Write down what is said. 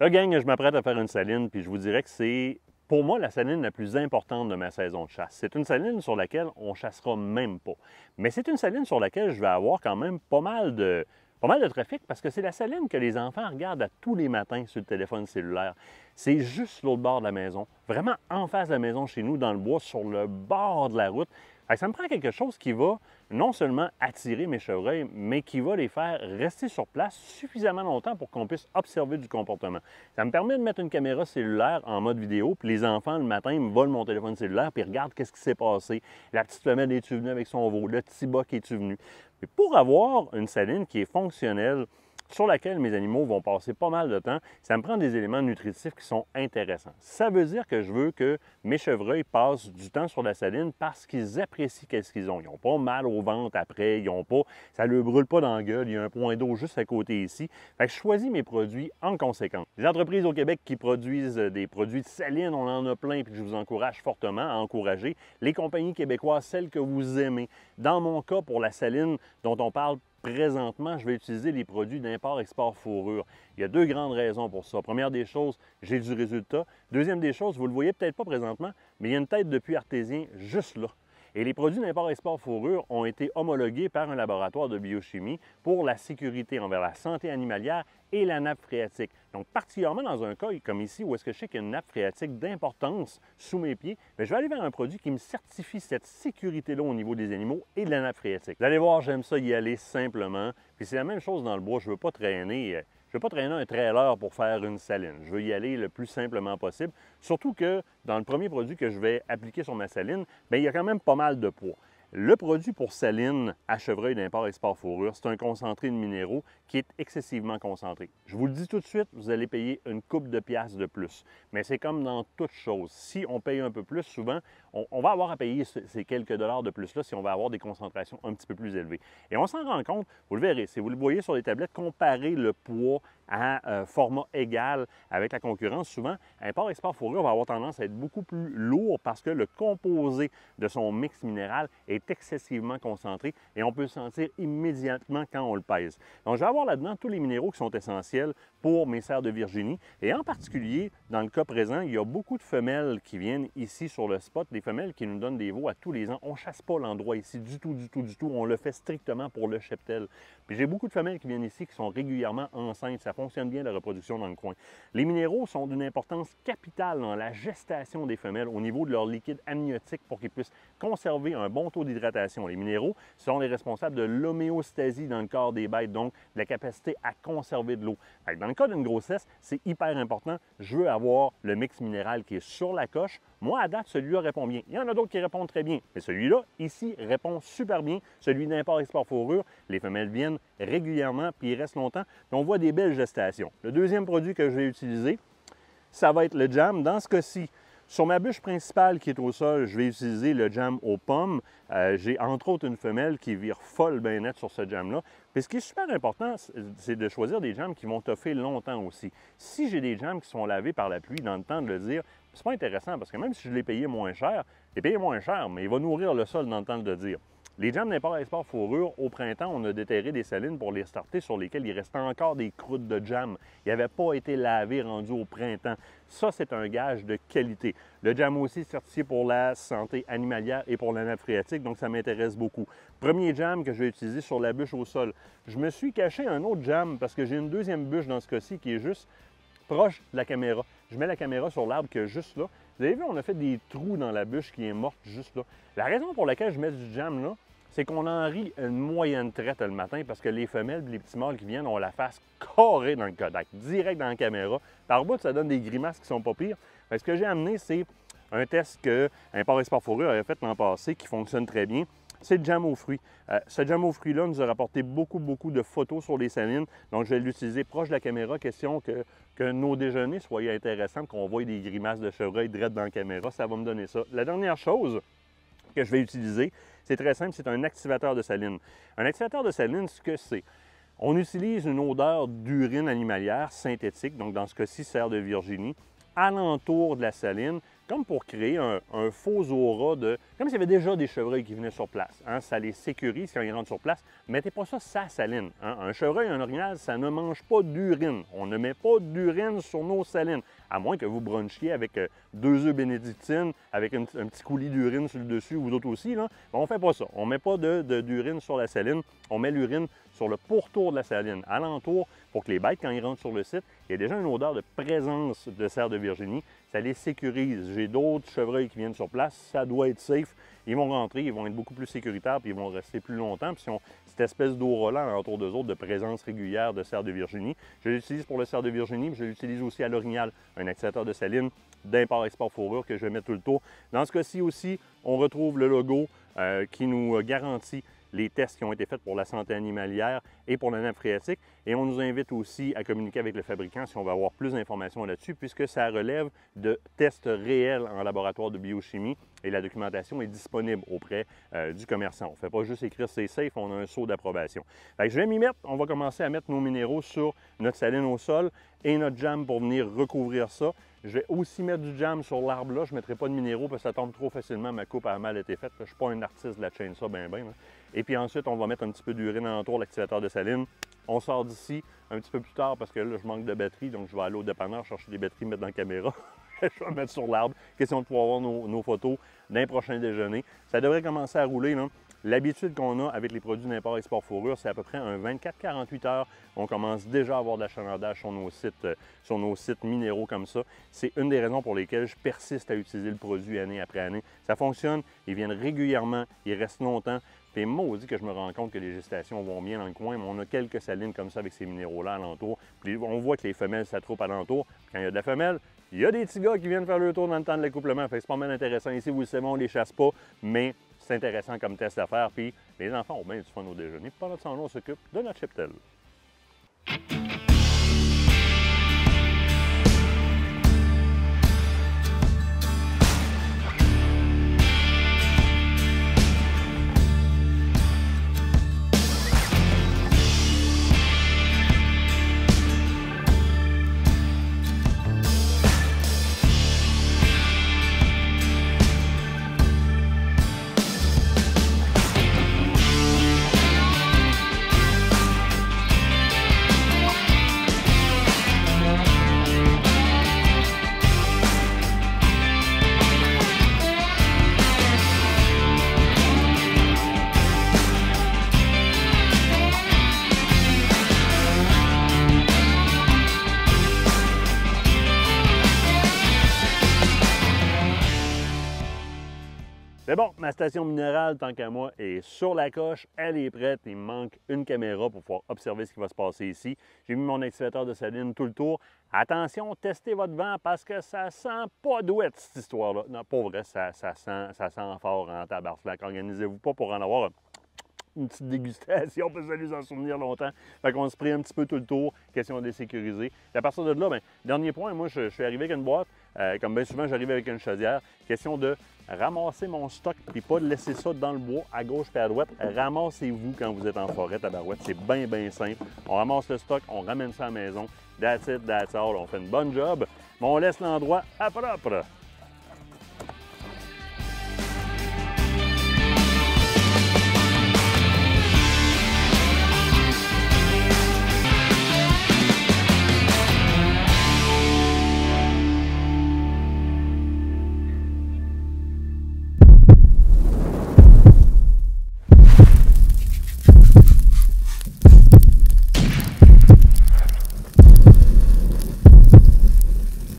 Là, gang, je m'apprête à faire une saline, puis je vous dirais que c'est, pour moi, la saline la plus importante de ma saison de chasse. C'est une saline sur laquelle on ne chassera même pas. Mais c'est une saline sur laquelle je vais avoir quand même pas mal de trafic parce que c'est la saline que les enfants regardent à tous les matins sur le téléphone cellulaire. C'est juste l'autre bord de la maison, vraiment en face de la maison chez nous, dans le bois, sur le bord de la route. Ça me prend quelque chose qui va non seulement attirer mes chevreuils, mais qui va les faire rester sur place suffisamment longtemps pour qu'on puisse observer du comportement. Ça me permet de mettre une caméra cellulaire en mode vidéo, puis les enfants, le matin, ils me volent mon téléphone cellulaire, puis ils regardent qu'est-ce qui s'est passé. La petite femelle est-tu venue avec son veau? Le petit boc est-tu venu? Mais pour avoir une saline qui est fonctionnelle, sur laquelle mes animaux vont passer pas mal de temps, ça me prend des éléments nutritifs qui sont intéressants. Ça veut dire que je veux que mes chevreuils passent du temps sur la saline parce qu'ils apprécient ce qu'ils ont. Ils n'ont pas mal au ventre après, ça ne leur brûle pas dans la gueule, il y a un point d'eau juste à côté ici. Fait que je choisis mes produits en conséquence. Les entreprises au Québec qui produisent des produits de saline, on en a plein, puis je vous encourage fortement à encourager les compagnies québécoises, celles que vous aimez. Dans mon cas, pour la saline dont on parle présentement, je vais utiliser les produits d'import-export fourrure. Il y a deux grandes raisons pour ça. Première des choses, j'ai du résultat. Deuxième des choses, vous ne le voyez peut-être pas présentement, mais il y a une tête de puits artésien juste là. Et les produits d'import-export fourrure ont été homologués par un laboratoire de biochimie pour la sécurité envers la santé animalière et la nappe phréatique. Donc, particulièrement dans un cas comme ici, où est-ce que je sais qu'il y a une nappe phréatique d'importance sous mes pieds, bien, je vais aller vers un produit qui me certifie cette sécurité-là au niveau des animaux et de la nappe phréatique. Vous allez voir, j'aime ça y aller simplement. Puis c'est la même chose dans le bois, je ne veux pas traîner. Je ne veux pas traîner un trailer pour faire une saline. Je veux y aller le plus simplement possible. Surtout que dans le premier produit que je vais appliquer sur ma saline, bien, il y a quand même pas mal de poids. Le produit pour saline à chevreuil d'import-export fourrure, c'est un concentré de minéraux qui est excessivement concentré. Je vous le dis tout de suite, vous allez payer une couple de piastres de plus. Mais c'est comme dans toute chose. Si on paye un peu plus, souvent, on va avoir à payer ces quelques dollars de plus-là si on va avoir des concentrations un petit peu plus élevées. Et on s'en rend compte, vous le verrez, si vous le voyez sur les tablettes, comparer le poids à format égal avec la concurrence, souvent, import-export fourrure va avoir tendance à être beaucoup plus lourd parce que le composé de son mix minéral est excessivement concentré et on peut le sentir immédiatement quand on le pèse. Donc, je vais avoir là-dedans tous les minéraux qui sont essentiels pour mes cerfs de Virginie et en particulier, dans le cas présent, il y a beaucoup de femelles qui viennent ici sur le spot, des femelles qui nous donnent des veaux à tous les ans. On ne chasse pas l'endroit ici du tout. On le fait strictement pour le cheptel. Puis j'ai beaucoup de femelles qui viennent ici qui sont régulièrement enceintes. Ça fonctionne bien la reproduction dans le coin. Les minéraux sont d'une importance capitale dans la gestation des femelles au niveau de leur liquide amniotique pour qu'ils puissent conserver un bon taux d'hydratation. Les minéraux sont les responsables de l'homéostasie dans le corps des bêtes, donc de la capacité à conserver de l'eau. Dans le cas d'une grossesse, c'est hyper important. Je veux avoir le mix minéral qui est sur la coche. Moi, à date, celui-là répond bien. Il y en a d'autres qui répondent très bien, mais celui-là, ici, répond super bien. Celui d'import-export fourrure, les femelles viennent régulièrement, puis ils restent longtemps, puis on voit des belles gestations. Le deuxième produit que je vais utiliser, ça va être le jam. Dans ce cas-ci, sur ma bûche principale qui est au sol, je vais utiliser le jam aux pommes. J'ai entre autres une femelle qui vire folle bien nette sur ce jam-là. Puis ce qui est super important, c'est de choisir des jams qui vont toffer longtemps aussi. Si j'ai des jams qui sont lavés par la pluie dans le temps de le dire, c'est pas intéressant parce que même si je l'ai payé moins cher, mais il va nourrir le sol dans le temps de le dire. Les jams d'import-export fourrure, au printemps, on a déterré des salines pour les starter sur lesquelles il restait encore des croûtes de jam. Il n'avait pas été lavé rendu au printemps. Ça, c'est un gage de qualité. Le jam aussi est certifié pour la santé animalière et pour la nappe phréatique, donc ça m'intéresse beaucoup. Premier jam que je vais utiliser sur la bûche au sol. Je me suis caché un autre jam parce que j'ai une deuxième bûche dans ce cas-ci qui est juste proche de la caméra. Je mets la caméra sur l'arbre qui est juste là. Vous avez vu, on a fait des trous dans la bûche qui est morte juste là. La raison pour laquelle je mets du jam là, c'est qu'on en rit une moyenne traite le matin parce que les femelles et les petits mâles qui viennent ont la face carrée dans le Kodak, direct dans la caméra. Par bout, ça donne des grimaces qui sont pas pires. Ce que j'ai amené, c'est un test que Import-Export Fourrure avait fait l'an passé qui fonctionne très bien. C'est le jam aux fruits. Ce jam aux fruits-là nous a rapporté beaucoup de photos sur les salines. Donc, je vais l'utiliser proche de la caméra, question que nos déjeuners soient intéressants, qu'on voie des grimaces de chevreuil direct dans la caméra. Ça va me donner ça. La dernière chose que je vais utiliser, c'est très simple, c'est un activateur de saline. Un activateur de saline, ce que c'est? On utilise une odeur d'urine animalière synthétique, donc dans ce cas-ci, cerf de Virginie, alentour de la saline, comme pour créer un faux aura de... Comme s'il y avait déjà des chevreuils qui venaient sur place. Hein? Ça les sécurise quand ils rentrent sur place. Mettez pas ça sa saline. Hein? Un chevreuil, un orignal, ça ne mange pas d'urine. On ne met pas d'urine sur nos salines. À moins que vous brunchiez avec 2 œufs bénédictines, avec un petit coulis d'urine sur le dessus, vous autres aussi. Là. On ne fait pas ça. On ne met pas d'urine sur la saline. On met l'urine sur le pourtour de la saline, alentour, pour que les bêtes, quand ils rentrent sur le site, il y a déjà une odeur de présence de cerf de Virginie. Ça les sécurise. J'ai d'autres chevreuils qui viennent sur place. Ça doit être safe. Ils vont rentrer, ils vont être beaucoup plus sécuritaires, puis ils vont rester plus longtemps. Puis ils ont cette espèce d'aura-là alentour d'eux autres de présence régulière de cerf de Virginie. Je l'utilise pour le cerf de Virginie, mais je l'utilise aussi à l'orignal, un activateur de saline d'import-export fourrure que je vais mettre tout le tour. Dans ce cas-ci aussi, on retrouve le logo qui nous garantit les tests qui ont été faits pour la santé animalière et pour la nappe phréatique. Et on nous invite aussi à communiquer avec le fabricant si on veut avoir plus d'informations là-dessus, puisque ça relève de tests réels en laboratoire de biochimie et la documentation est disponible auprès du commerçant. On ne fait pas juste écrire « c'est safe », on a un sceau d'approbation. Je vais m'y mettre. On va commencer à mettre nos minéraux sur notre saline au sol et notre jam pour venir recouvrir ça. Je vais aussi mettre du jam sur l'arbre là. Je ne mettrai pas de minéraux parce que ça tombe trop facilement. Ma coupe a mal été faite. Je ne suis pas un artiste de la chainsaw ben. Et puis ensuite, on va mettre un petit peu d'urine alentour, l'activateur de saline. On sort d'ici un petit peu plus tard parce que là, je manque de batterie. Donc, je vais aller au dépanneur chercher des batteries, mettre dans la caméra. Je vais mettre sur l'arbre. Question de pouvoir voir nos photos d'un prochain déjeuner. Ça devrait commencer à rouler, là. L'habitude qu'on a avec les produits d'import-export fourrure, c'est à peu près un 24-48 heures. On commence déjà à avoir de l'achalandage sur nos sites minéraux comme ça. C'est une des raisons pour lesquelles je persiste à utiliser le produit année après année. Ça fonctionne, ils viennent régulièrement, ils restent longtemps. Puis maudit que je me rends compte que les gestations vont bien dans le coin, mais on a quelques salines comme ça avec ces minéraux-là alentour. Puis on voit que les femelles s'attroupent alentour. Quand il y a de la femelle, il y a des petits gars qui viennent faire le tour dans le temps de l'accouplement. Fait que c'est pas mal intéressant. Ici, vous le savez, on ne les chasse pas, mais c'est intéressant comme test à faire. Puis les enfants ont bien du fun au déjeuner. Puis pendant ce temps-là, on s'occupe de notre cheptel. C'est bon, ma station minérale, tant qu'à moi, est sur la coche, elle est prête. Il me manque une caméra pour pouvoir observer ce qui va se passer ici. J'ai mis mon activateur de saline tout le tour. Attention, testez votre vent parce que ça sent pas douette, cette histoire-là. Non, pas vrai, ça sent fort en tabarflac. Organisez-vous pas pour en avoir une petite dégustation, parce que ça nous en souvenir longtemps. Fait qu'on se prie un petit peu tout le tour, question de les sécuriser. Et à partir de là, bien, dernier point, moi, je suis arrivé avec une boîte. Comme bien souvent, j'arrive avec une chaudière. Question de ramasser mon stock, puis pas de laisser ça dans le bois, à gauche puis à droite. Ramassez-vous quand vous êtes en forêt, tabarouette. C'est bien, bien simple. On ramasse le stock, on ramène ça à la maison. That's it, that's all. On fait une bonne job, mais on laisse l'endroit à propre.